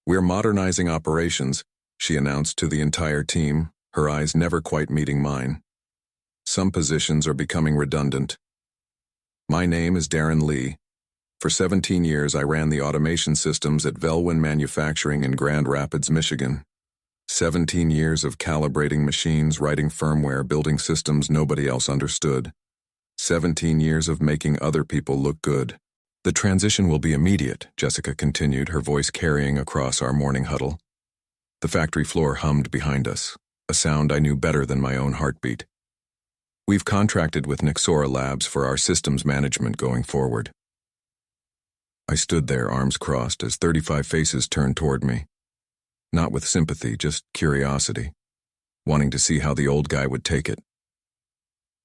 "We're modernizing operations," she announced to the entire team, her eyes never quite meeting mine. "Some positions are becoming redundant." My name is Darren Lee. For 17 years, I ran the automation systems at Velwin Manufacturing in Grand Rapids, Michigan. 17 years of calibrating machines, writing firmware, building systems nobody else understood. 17 years of making other people look good. "The transition will be immediate," Jessica continued, her voice carrying across our morning huddle. The factory floor hummed behind us, a sound I knew better than my own heartbeat. "We've contracted with Nexora Labs for our systems management going forward." I stood there, arms crossed, as 35 faces turned toward me. Not with sympathy, just curiosity, wanting to see how the old guy would take it.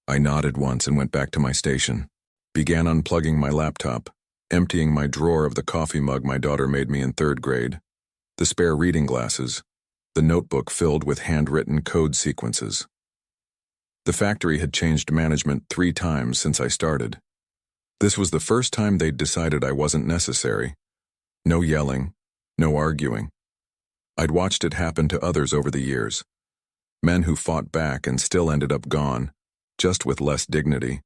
I nodded once and went back to my station, began unplugging my laptop, emptying my drawer of the coffee mug my daughter made me in 3rd grade, the spare reading glasses, the notebook filled with handwritten code sequences. The factory had changed management 3 times since I started. This was the first time they'd decided I wasn't necessary. No yelling, no arguing. I'd watched it happen to others over the years. Men who fought back and still ended up gone, just with less dignity.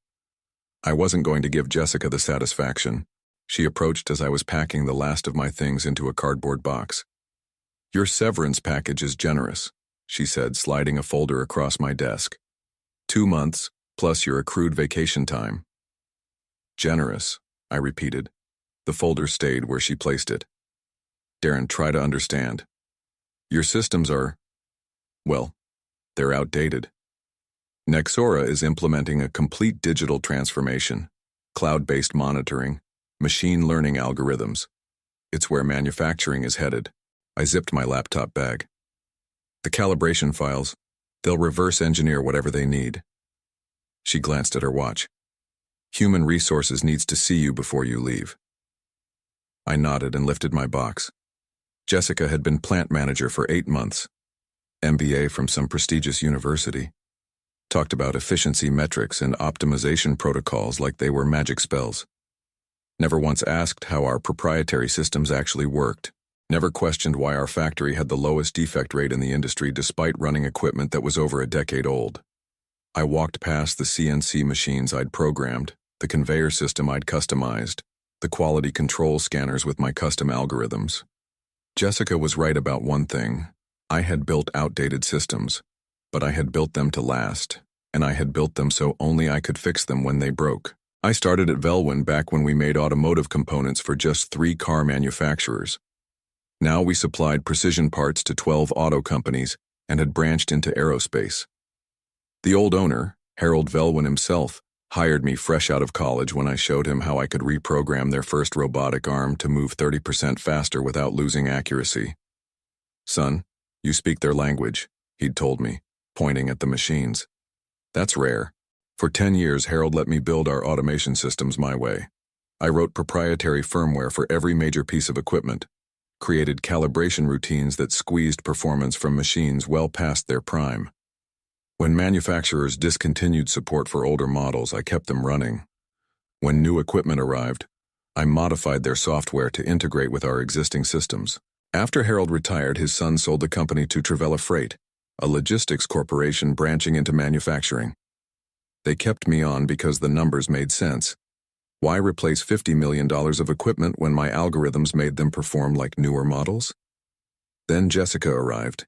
I wasn't going to give Jessica the satisfaction. She approached as I was packing the last of my things into a cardboard box. "Your severance package is generous," she said, sliding a folder across my desk. 2 months, plus your accrued vacation time." "Generous," I repeated. The folder stayed where she placed it. "Darren, try to understand. Your systems are, well, they're outdated. Nexora is implementing a complete digital transformation, cloud-based monitoring, machine learning algorithms. It's where manufacturing is headed." I zipped my laptop bag. "The calibration files, they'll reverse engineer whatever they need." She glanced at her watch. "Human resources needs to see you before you leave." I nodded and lifted my box. Jessica had been plant manager for 8 months, MBA from some prestigious university. Talked about efficiency metrics and optimization protocols like they were magic spells. Never once asked how our proprietary systems actually worked. Never questioned why our factory had the lowest defect rate in the industry despite running equipment that was over a decade old. I walked past the CNC machines I'd programmed, the conveyor system I'd customized, the quality control scanners with my custom algorithms. Jessica was right about one thing. I had built outdated systems, but I had built them to last, and I had built them so only I could fix them when they broke. I started at Velwin back when we made automotive components for just 3 car manufacturers. Now we supplied precision parts to 12 auto companies and had branched into aerospace. The old owner, Harold Velwin himself, hired me fresh out of college when I showed him how I could reprogram their first robotic arm to move 30% faster without losing accuracy. "Son, you speak their language," he'd told me, pointing at the machines. "That's rare." For 10 years, Harold let me build our automation systems my way. I wrote proprietary firmware for every major piece of equipment, created calibration routines that squeezed performance from machines well past their prime. When manufacturers discontinued support for older models, I kept them running. When new equipment arrived, I modified their software to integrate with our existing systems. After Harold retired, his son sold the company to Travella Freight, a logistics corporation branching into manufacturing. They kept me on because the numbers made sense. Why replace $50 million of equipment when my algorithms made them perform like newer models? Then Jessica arrived.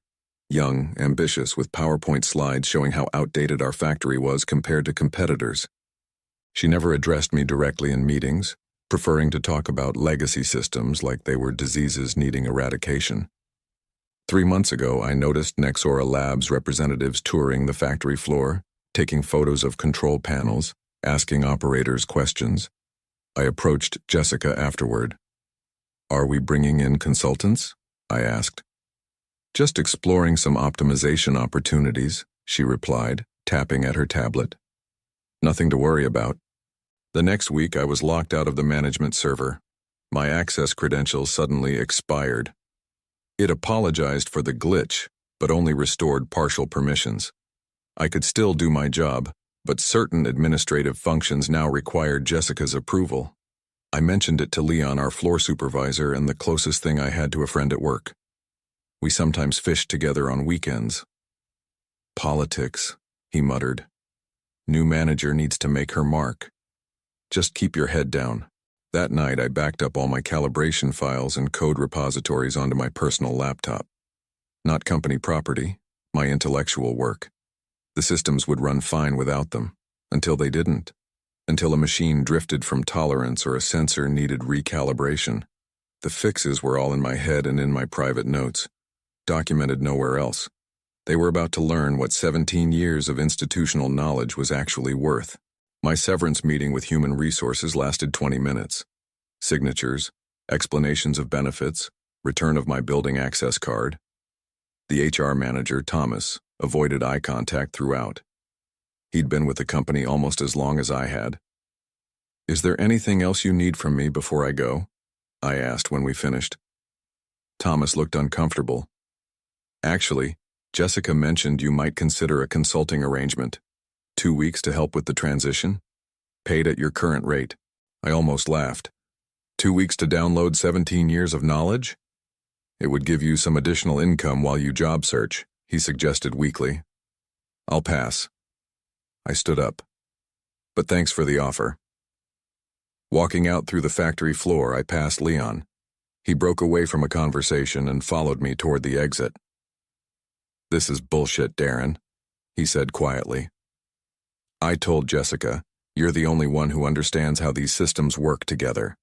Young, ambitious, with PowerPoint slides showing how outdated our factory was compared to competitors. She never addressed me directly in meetings, preferring to talk about legacy systems like they were diseases needing eradication. 3 months ago, I noticed Nexora Labs representatives touring the factory floor, taking photos of control panels, asking operators questions. I approached Jessica afterward. "Are we bringing in consultants?" I asked. "Just exploring some optimization opportunities," she replied, tapping at her tablet. "Nothing to worry about." The next week, I was locked out of the management server. My access credentials suddenly expired. It apologized for the glitch, but only restored partial permissions. I could still do my job, but certain administrative functions now required Jessica's approval. I mentioned it to Leon, our floor supervisor, and the closest thing I had to a friend at work. We sometimes fished together on weekends. Politics, he muttered. New manager needs to make her mark. Just keep your head down. That night, I backed up all my calibration files and code repositories onto my personal laptop. Not company property, my intellectual work. The systems would run fine without them, until they didn't. Until a machine drifted from tolerance or a sensor needed recalibration. The fixes were all in my head and in my private notes, documented nowhere else. They were about to learn what 17 years of institutional knowledge was actually worth. My severance meeting with Human Resources lasted 20 minutes. Signatures, explanations of benefits, return of my building access card. The HR manager, Thomas, avoided eye contact throughout. He'd been with the company almost as long as I had. Is there anything else you need from me before I go? I asked when we finished. Thomas looked uncomfortable. Actually, Jessica mentioned you might consider a consulting arrangement. 2 weeks to help with the transition? Paid at your current rate. I almost laughed. 2 weeks to download 17 years of knowledge? It would give you some additional income while you job search, he suggested weakly. I'll pass. I stood up. But thanks for the offer. Walking out through the factory floor, I passed Leon. He broke away from a conversation and followed me toward the exit. This is bullshit, Darren, he said quietly. I told Jessica, you're the only one who understands how these systems work together.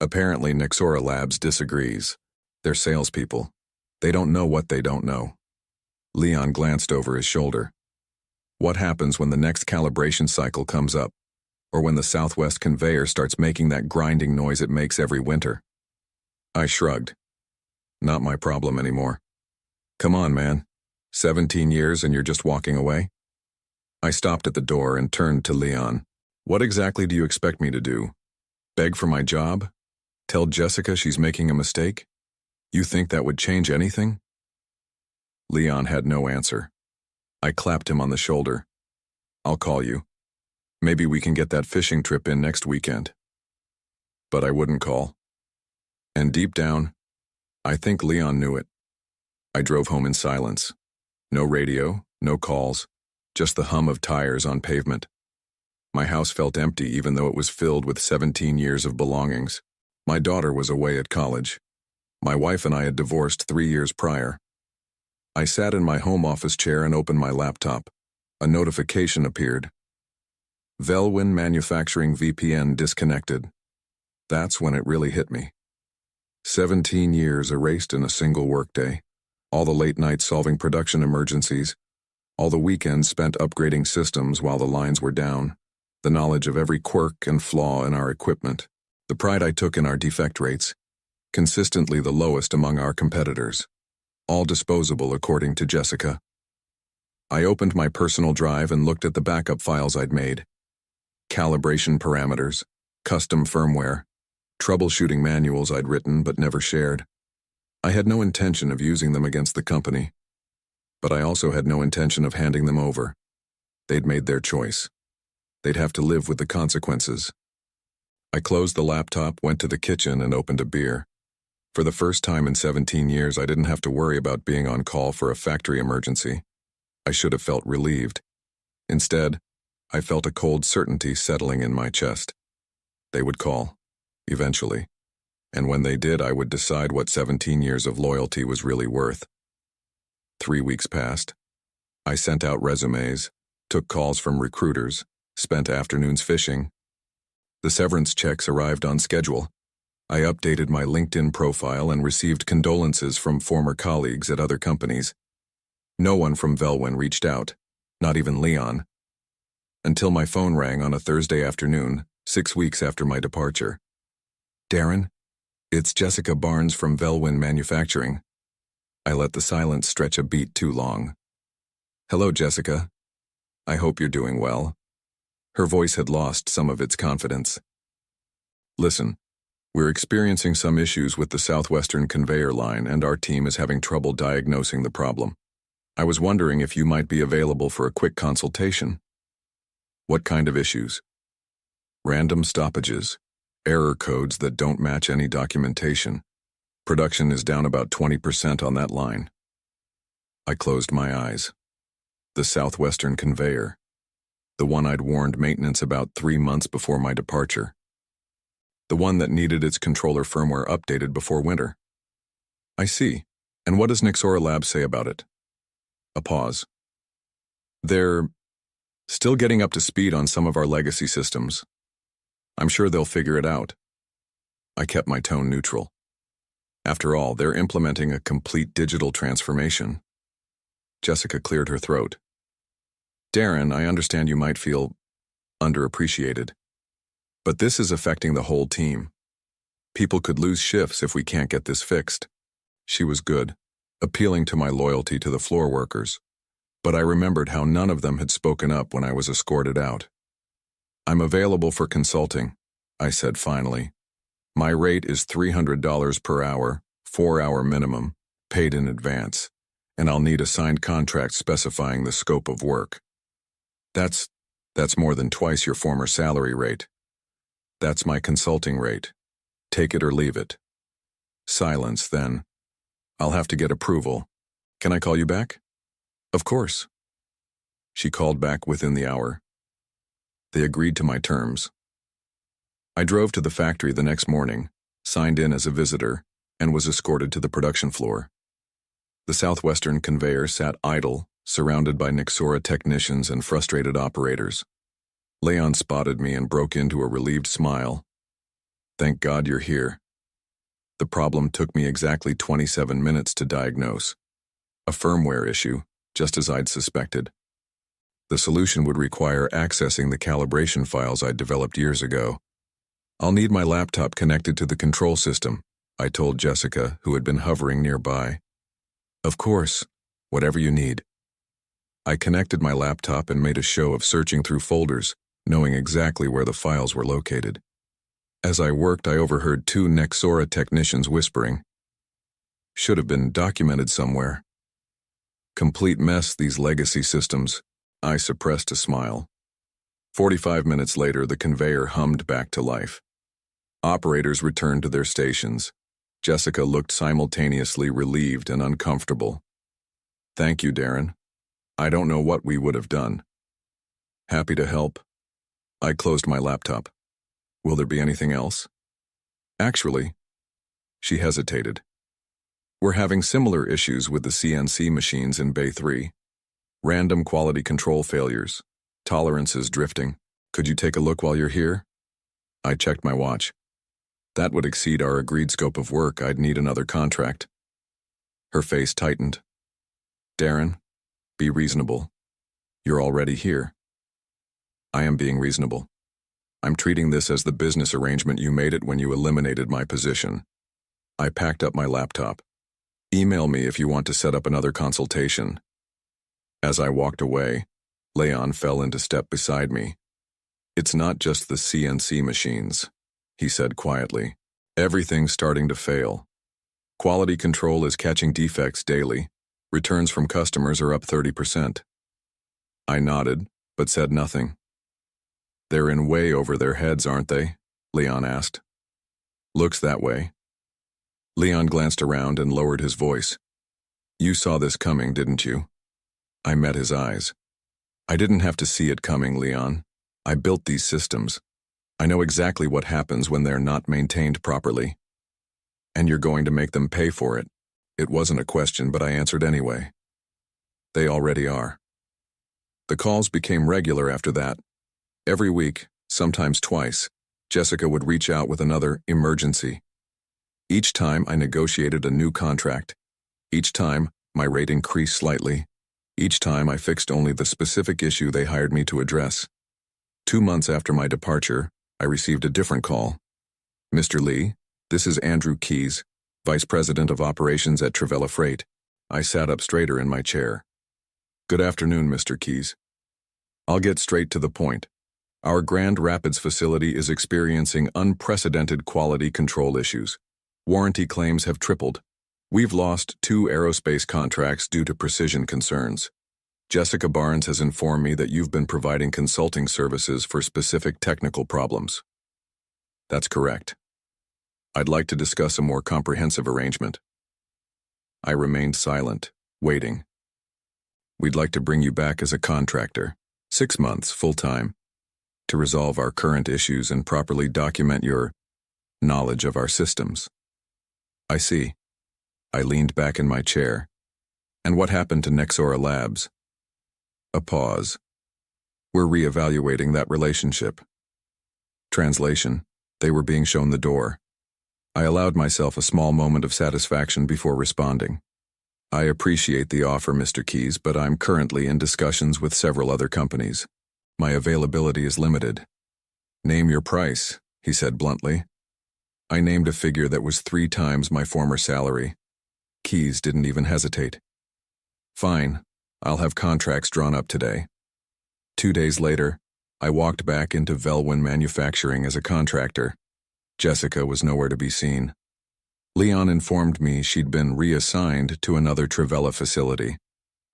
Apparently, Nexora Labs disagrees. They're salespeople. They don't know what they don't know. Leon glanced over his shoulder. What happens when the next calibration cycle comes up? Or when the Southwest conveyor starts making that grinding noise it makes every winter? I shrugged. Not my problem anymore. Come on, man. 17 years and you're just walking away? I stopped at the door and turned to Leon. What exactly do you expect me to do? Beg for my job? Tell Jessica she's making a mistake? You think that would change anything? Leon had no answer. I clapped him on the shoulder. I'll call you. Maybe we can get that fishing trip in next weekend. But I wouldn't call. And deep down, I think Leon knew it. I drove home in silence. No radio, no calls, just the hum of tires on pavement. My house felt empty even though it was filled with 17 years of belongings. My daughter was away at college. My wife and I had divorced 3 years prior. I sat in my home office chair and opened my laptop. A notification appeared. Velwin Manufacturing VPN disconnected. That's when it really hit me. 17 years erased in a single workday. All the late nights solving production emergencies. All the weekends spent upgrading systems while the lines were down. The knowledge of every quirk and flaw in our equipment. The pride I took in our defect rates. Consistently the lowest among our competitors. All disposable according to Jessica. I opened my personal drive and looked at the backup files I'd made. Calibration parameters, custom firmware, troubleshooting manuals I'd written but never shared. I had no intention of using them against the company, but I also had no intention of handing them over. They'd made their choice. They'd have to live with the consequences. I closed the laptop, went to the kitchen, and opened a beer. For the first time in 17 years, I didn't have to worry about being on call for a factory emergency. I should have felt relieved. Instead, I felt a cold certainty settling in my chest. They would call, eventually. And when they did, I would decide what 17 years of loyalty was really worth. 3 weeks passed. I sent out resumes, took calls from recruiters, spent afternoons fishing. The severance checks arrived on schedule. I updated my LinkedIn profile and received condolences from former colleagues at other companies. No one from Velwin reached out, not even Leon. Until my phone rang on a Thursday afternoon, 6 weeks after my departure. Darren? It's Jessica Barnes from Velwin Manufacturing. I let the silence stretch a beat too long. Hello, Jessica. I hope you're doing well. Her voice had lost some of its confidence. Listen, we're experiencing some issues with the Southwestern conveyor line and our team is having trouble diagnosing the problem. I was wondering if you might be available for a quick consultation. What kind of issues? Random stoppages, Error codes that don't match any documentation. Production is down about 20% on that line. I closed my eyes. The southwestern conveyor. The one I'd warned maintenance about 3 months before my departure. The one that needed its controller firmware updated before winter. I see. And what does Nixora Labs say about it? A pause. They're still getting up to speed on some of our legacy systems. I'm sure they'll figure it out. I kept my tone neutral. After all, they're implementing a complete digital transformation. Jessica cleared her throat. Darren, I understand you might feel underappreciated. But this is affecting the whole team. People could lose shifts if we can't get this fixed. She was good, appealing to my loyalty to the floor workers. But I remembered how none of them had spoken up when I was escorted out. I'm available for consulting, I said finally. My rate is $300 per hour, 4-hour minimum, paid in advance, and I'll need a signed contract specifying the scope of work. That's more than twice your former salary rate. That's my consulting rate. Take it or leave it. Silence, then. I'll have to get approval. Can I call you back? Of course. She called back within the hour. They agreed to my terms. I drove to the factory the next morning, signed in as a visitor, and was escorted to the production floor. The southwestern conveyor sat idle, surrounded by Nixora technicians and frustrated operators. Leon spotted me and broke into a relieved smile. Thank God you're here. The problem took me exactly 27 minutes to diagnose. A firmware issue, just as I'd suspected. The solution would require accessing the calibration files I'd developed years ago. I'll need my laptop connected to the control system, I told Jessica, who had been hovering nearby. Of course, whatever you need. I connected my laptop and made a show of searching through folders, knowing exactly where the files were located. As I worked, I overheard 2 Nixora technicians whispering. Should have been documented somewhere. Complete mess, these legacy systems. I suppressed a smile. 45 minutes later, the conveyor hummed back to life. Operators returned to their stations. Jessica looked simultaneously relieved and uncomfortable. Thank you, Darren. I don't know what we would have done. Happy to help. I closed my laptop. Will there be anything else? Actually, she hesitated. We're having similar issues with the CNC machines in Bay 3. Random quality control failures, tolerances drifting. Could you take a look while you're here? I checked my watch. That would exceed our agreed scope of work. I'd need another contract. Her face tightened. Darren, be reasonable. You're already here. I am being reasonable. I'm treating this as the business arrangement you made it when you eliminated my position. I packed up my laptop. Email me if you want to set up another consultation. As I walked away, Leon fell into step beside me. It's not just the CNC machines, he said quietly. Everything's starting to fail. Quality control is catching defects daily. Returns from customers are up 30%. I nodded, but said nothing. They're in way over their heads, aren't they? Leon asked. Looks that way. Leon glanced around and lowered his voice. You saw this coming, didn't you? I met his eyes. I didn't have to see it coming, Leon. I built these systems. I know exactly what happens when they're not maintained properly. And you're going to make them pay for it. It wasn't a question, but I answered anyway. They already are. The calls became regular after that. Every week, sometimes twice, Jessica would reach out with another emergency. Each time I negotiated a new contract. Each time, my rate increased slightly. Each time I fixed only the specific issue they hired me to address. 2 months after my departure, I received a different call. Mr. Lee, this is Andrew Keyes, Vice President of Operations at Travella Freight. I sat up straighter in my chair. Good afternoon, Mr. Keyes. I'll get straight to the point. Our Grand Rapids facility is experiencing unprecedented quality control issues. Warranty claims have tripled. We've lost 2 aerospace contracts due to precision concerns. Jessica Barnes has informed me that you've been providing consulting services for specific technical problems. That's correct. I'd like to discuss a more comprehensive arrangement. I remained silent, waiting. We'd like to bring you back as a contractor, 6 months, full-time, to resolve our current issues and properly document your knowledge of our systems. I see. I leaned back in my chair. And what happened to Nexora Labs? A pause. We're reevaluating that relationship. Translation: they were being shown the door. I allowed myself a small moment of satisfaction before responding. I appreciate the offer, Mr. Keys, but I'm currently in discussions with several other companies. My availability is limited. Name your price, he said bluntly. I named a figure that was 3 times my former salary. Keys didn't even hesitate. Fine, I'll have contracts drawn up today. 2 days later, I walked back into Velwin Manufacturing as a contractor. Jessica was nowhere to be seen. Leon informed me she'd been reassigned to another Trivella facility.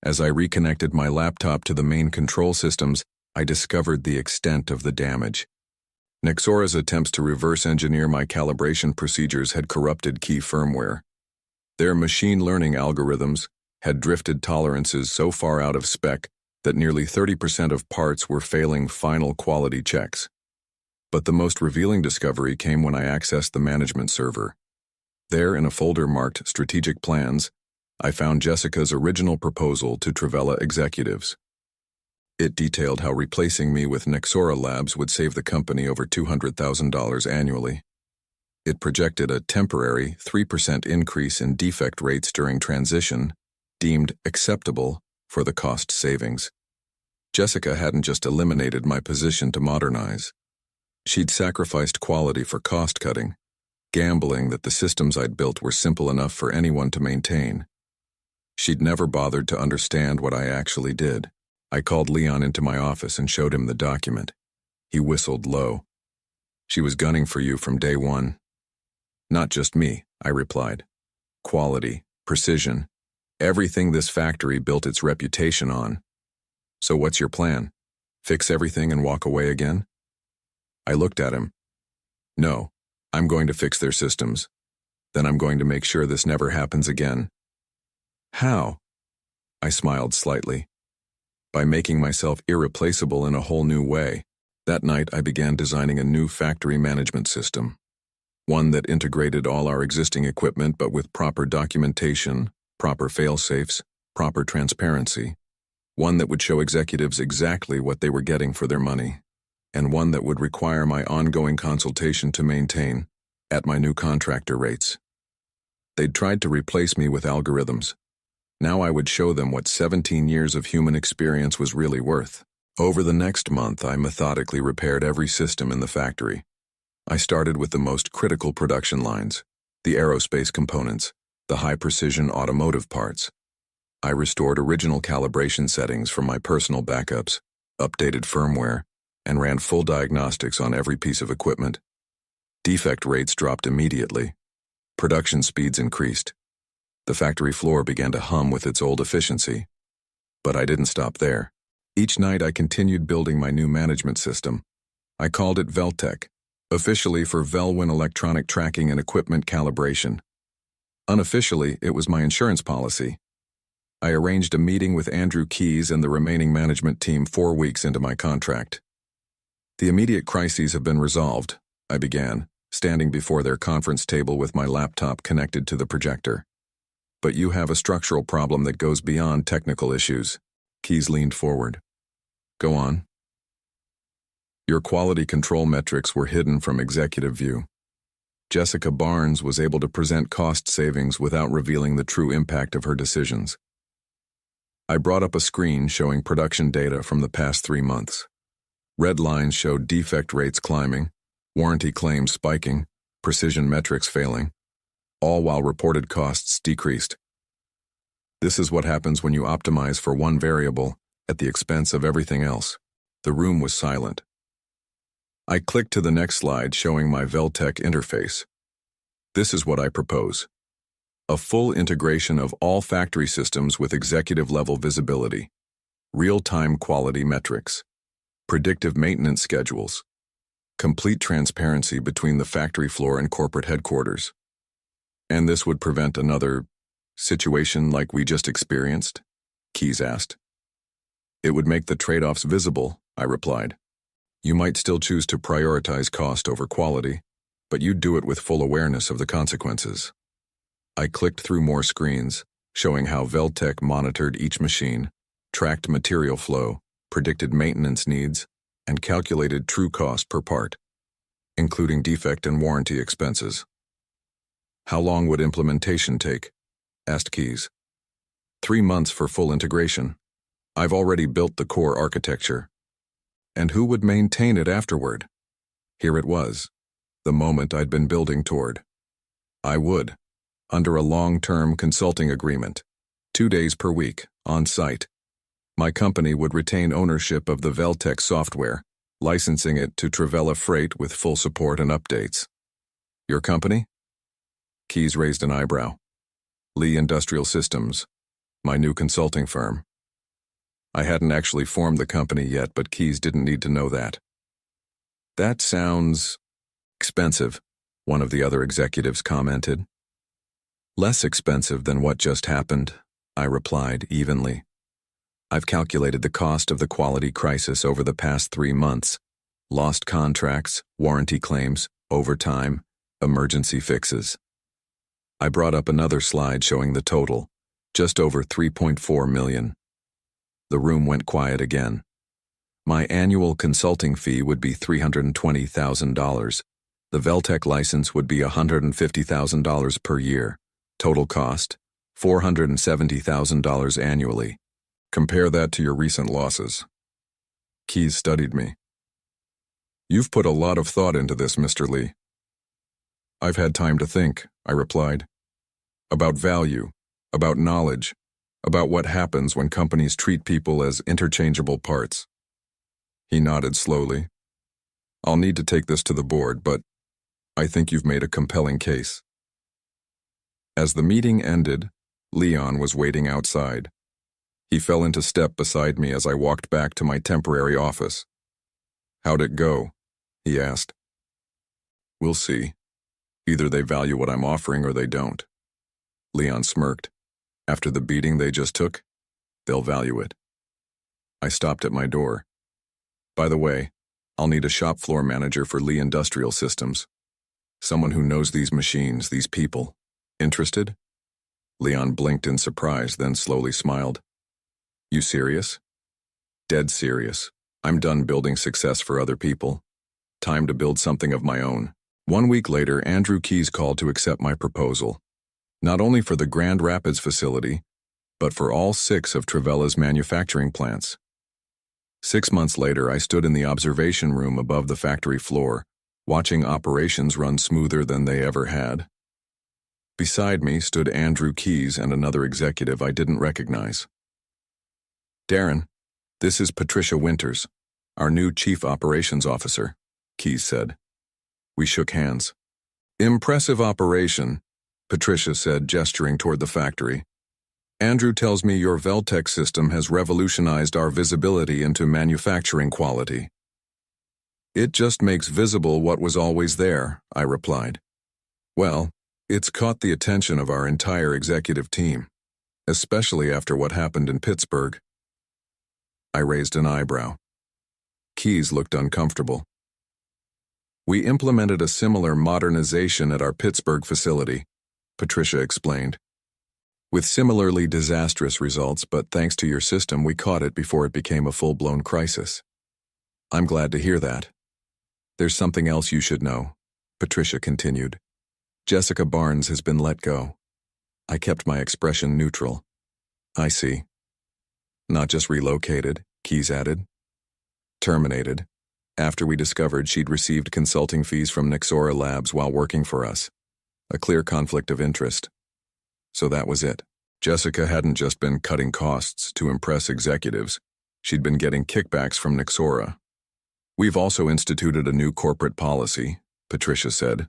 As I reconnected my laptop to the main control systems, I discovered the extent of the damage. Nexora's attempts to reverse engineer my calibration procedures had corrupted key firmware. Their machine learning algorithms had drifted tolerances so far out of spec that nearly 30% of parts were failing final quality checks. But the most revealing discovery came when I accessed the management server. There, in a folder marked Strategic Plans, I found Jessica's original proposal to Trivella executives. It detailed how replacing me with Nexora Labs would save the company over $200,000 annually. It projected a temporary 3% increase in defect rates during transition, deemed acceptable for the cost savings. Jessica hadn't just eliminated my position to Modernize. She'd sacrificed quality for cost-cutting, gambling that the systems I'd built were simple enough for anyone to maintain. She'd never bothered to understand what I actually did. I called Leon into my office and showed him the document. He whistled low. She was gunning for you from day one. Not just me, I replied. Quality, precision, everything this factory built its reputation on. So what's your plan? Fix everything and walk away again? I looked at him. No, I'm going to fix their systems. Then I'm going to make sure this never happens again. How? I smiled slightly. By making myself irreplaceable in a whole new way. That night I began designing a new factory management system. One that integrated all our existing equipment but with proper documentation, proper fail-safes, proper transparency. One that would show executives exactly what they were getting for their money. And one that would require my ongoing consultation to maintain, at my new contractor rates. They'd tried to replace me with algorithms. Now I would show them what 17 years of human experience was really worth. Over the next month, I methodically repaired every system in the factory. I started with the most critical production lines, the aerospace components, the high-precision automotive parts. I restored original calibration settings from my personal backups, updated firmware, and ran full diagnostics on every piece of equipment. Defect rates dropped immediately. Production speeds increased. The factory floor began to hum with its old efficiency. But I didn't stop there. Each night I continued building my new management system. I called it Veltech, officially for Velwin Electronic Tracking and Equipment Calibration. Unofficially, it was my insurance policy. I arranged a meeting with Andrew Keys and the remaining management team 4 weeks into my contract. The immediate crises have been resolved, I began, standing before their conference table with my laptop connected to the projector. But you have a structural problem that goes beyond technical issues. Keys leaned forward. Go on. Your quality control metrics were hidden from executive view. Jessica Barnes was able to present cost savings without revealing the true impact of her decisions. I brought up a screen showing production data from the past 3 months. Red lines showed defect rates climbing, warranty claims spiking, precision metrics failing, all while reported costs decreased. This is what happens when you optimize for one variable at the expense of everything else. The room was silent. I clicked to the next slide showing my Veltech interface. This is what I propose. A full integration of all factory systems with executive-level visibility, real-time quality metrics, predictive maintenance schedules, Complete transparency between the factory floor and corporate headquarters. And this would prevent another situation like we just experienced? Keyes asked. It would make the trade-offs visible, I replied. You might still choose to prioritize cost over quality, but you'd do it with full awareness of the consequences. I clicked through more screens, showing how Veltec monitored each machine, tracked material flow, predicted maintenance needs, and calculated true cost per part, including defect and warranty expenses. How long would implementation take? Asked Keyes. 3 months for full integration. I've already built the core architecture. And who would maintain it afterward? Here it was, the moment I'd been building toward. I would, under a long-term consulting agreement, 2 days per week, on site. My company would retain ownership of the Veltec software, licensing it to Travella Freight with full support and updates. Your company? Keyes raised an eyebrow. Lee Industrial Systems, my new consulting firm. I hadn't actually formed the company yet, but Keyes didn't need to know that. That sounds expensive, one of the other executives commented. Less expensive than what just happened, I replied evenly. I've calculated the cost of the quality crisis over the past 3 months. Lost contracts, warranty claims, overtime, emergency fixes. I brought up another slide showing the total, just over $3.4 million. The room went quiet again. My annual consulting fee would be $320,000. The Veltec license would be $150,000 per year. Total cost, $470,000 annually. Compare that to your recent losses. Keyes studied me. You've put a lot of thought into this, Mr. Lee. I've had time to think, I replied. About value, about knowledge, about what happens when companies treat people as interchangeable parts. He nodded slowly. I'll need to take this to the board, but I think you've made a compelling case. As the meeting ended, Leon was waiting outside. He fell into step beside me as I walked back to my temporary office. How'd it go? He asked. We'll see. Either they value what I'm offering or they don't. Leon smirked. After the beating they just took, they'll value it. I stopped at my door. By the way, I'll need a shop floor manager for Lee Industrial Systems. Someone who knows these machines, these people. Interested? Leon blinked in surprise, then slowly smiled. You serious? Dead serious. I'm done building success for other people. Time to build something of my own. 1 week later, Andrew Keyes called to accept my proposal. Not only for the Grand Rapids facility, but for all 6 of Travella's manufacturing plants. 6 months later, I stood in the observation room above the factory floor, watching operations run smoother than they ever had. Beside me stood Andrew Keyes and another executive I didn't recognize. Darren, this is Patricia Winters, our new Chief Operations Officer, Keyes said. We shook hands. Impressive operation, Patricia said, gesturing toward the factory. Andrew tells me your Veltec system has revolutionized our visibility into manufacturing quality. It just makes visible what was always there, I replied. Well, it's caught the attention of our entire executive team, especially after what happened in Pittsburgh. I raised an eyebrow. Keyes looked uncomfortable. We implemented a similar modernization at our Pittsburgh facility, Patricia explained. With similarly disastrous results, but thanks to your system, we caught it before it became a full-blown crisis. I'm glad to hear that. There's something else you should know, Patricia continued. Jessica Barnes has been let go. I kept my expression neutral. I see. Not just relocated, Keyes added. Terminated, after we discovered she'd received consulting fees from Nexora Labs while working for us. A clear conflict of interest. So that was it. Jessica hadn't just been cutting costs to impress executives. She'd been getting kickbacks from Nexora. We've also instituted a new corporate policy, Patricia said.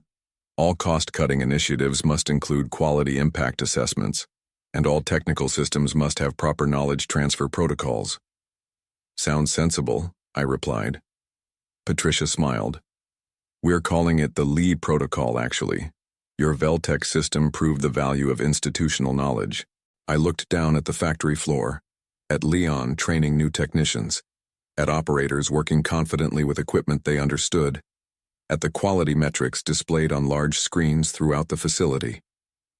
All cost-cutting initiatives must include quality impact assessments, and all technical systems must have proper knowledge transfer protocols. Sounds sensible, I replied. Patricia smiled. We're calling it the Lee Protocol, actually. Your Veltec system proved the value of institutional knowledge. I looked down at the factory floor, at Leon training new technicians, at operators working confidently with equipment they understood, at the quality metrics displayed on large screens throughout the facility,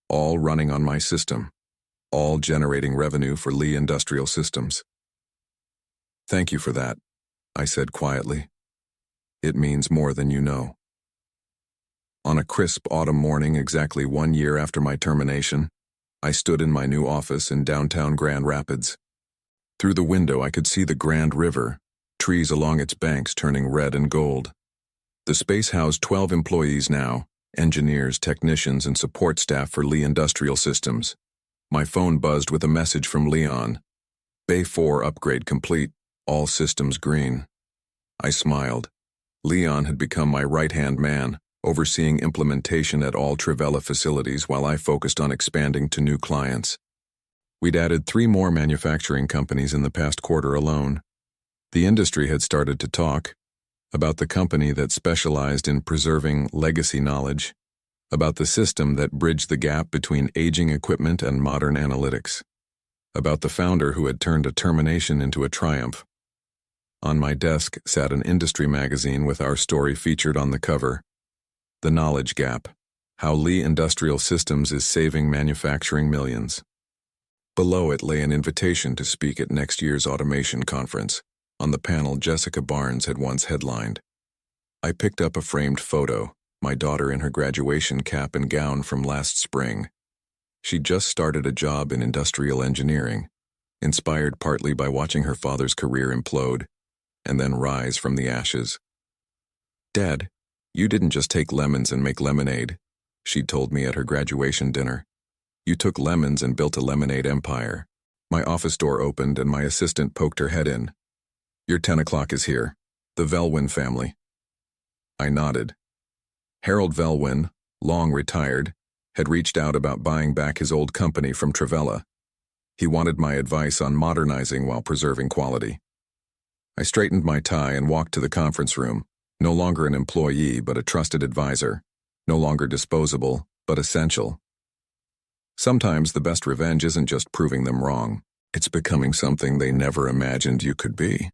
all running on my system, all generating revenue for Lee Industrial Systems. Thank you for that, I said quietly. It means more than you know. On a crisp autumn morning exactly 1 year after my termination, I stood in my new office in downtown Grand Rapids. Through the window I could see the Grand River, trees along its banks turning red and gold. The space housed 12 employees now, engineers, technicians, and support staff for Lee Industrial Systems. My phone buzzed with a message from Leon. Bay 4 upgrade complete, all systems green. I smiled. Leon had become my right-hand man, overseeing implementation at all Trivella facilities while I focused on expanding to new clients. We'd added 3 more manufacturing companies in the past quarter alone. The industry had started to talk about the company that specialized in preserving legacy knowledge, about the system that bridged the gap between aging equipment and modern analytics, about the founder who had turned a termination into a triumph. On my desk sat an industry magazine with our story featured on the cover. The Knowledge Gap: How Lee Industrial Systems is Saving Manufacturing Millions. Below it lay an invitation to speak at next year's automation conference. On the panel Jessica Barnes had once headlined. I picked up a framed photo, my daughter in her graduation cap and gown from last spring. She'd just started a job in industrial engineering, inspired partly by watching her father's career implode and then rise from the ashes. "Dad, you didn't just take lemons and make lemonade," she'd told me at her graduation dinner. "You took lemons and built a lemonade empire." My office door opened and my assistant poked her head in. "Your 10 o'clock is here. The Velwin family." I nodded. Harold Velwin, long retired, had reached out about buying back his old company from Trivella. He wanted my advice on modernizing while preserving quality. I straightened my tie and walked to the conference room, no longer an employee but a trusted advisor, no longer disposable but essential. Sometimes the best revenge isn't just proving them wrong, it's becoming something they never imagined you could be.